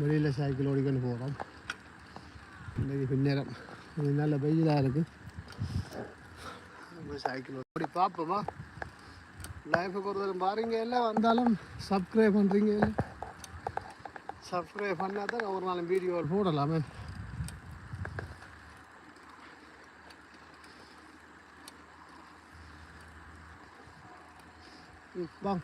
வெளியில் சைக்கிள் ஓடிக்கொண்டு போகிறோம். இன்றைக்கி பின்னேரம் நல்ல வெயிலாக இருக்குது. நம்ம சைக்கிள் ஓடி பார்ப்போமா. லைஃபுக்கு ஒரு தரம் பாருங்க, எல்லாம் வந்தாலும் சப்ஸ்கிரைப் பண்ணுறீங்க. இல்லை சப்ஸ்கிரைப் பண்ணால் தான் ஒரு நாள் வீடியோ போடலாமே. வாங்க.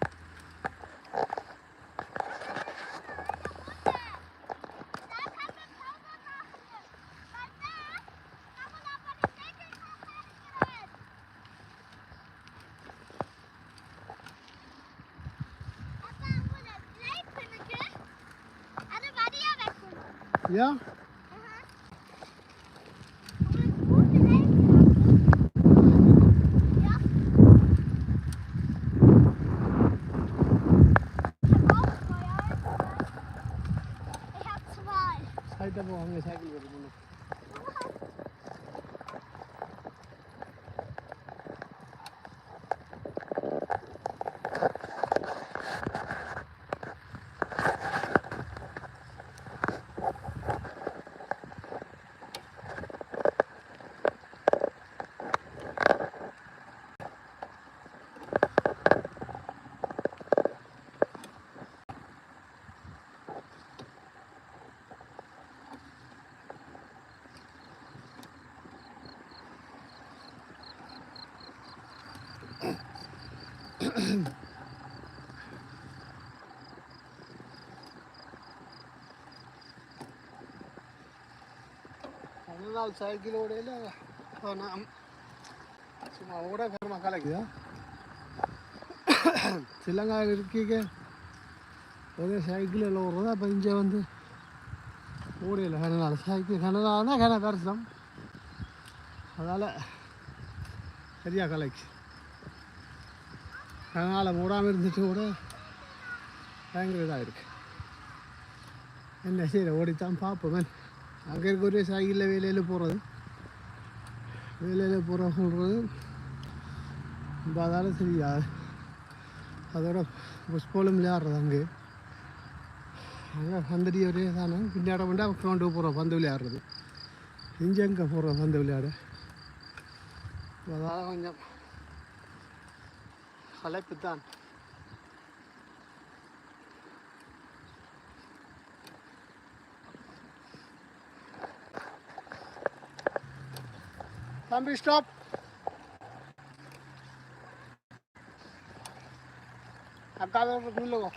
Ja? Heute haben wir Cycle gewonnen. Cycle ஓடையில் நான் சும்மா ஓட பெருமா கலைக்குதா. சிலங்காயில் இருக்கீங்க ஒரே சைக்கிளில் ஓடுறதா. இப்போ இங்கே வந்து ஓடையில் கனநாள் சைக்கிள் கனநாள்னா கன பெருசம், அதால் சரியாக கலைக்கு. கனநாளை மூடாமல் இருந்துட்டு கூட பயங்கர இதாக இருக்குது. என்ன சரி ஓடித்தான் பார்ப்போமே. அங்கே இருக்க ஒரே சைக்கிளில் வேலையில் போகிறது சொல்கிறது. இப்போ அதால் தெரியாது. அதோட புஷ்போலும் விளையாடுறது அங்கே பந்தடி ஒரே தானே. பின்னாடி மட்டும் கிரௌண்டுக்கு போகிறோம் பந்து விளையாடுறது. இங்கே எங்கே போகிறோம் பந்து விளையாட. அதால் கொஞ்சம் களைப்பு தான். தம்பி ஸ்டாப். அக்கா நில்லுங்க.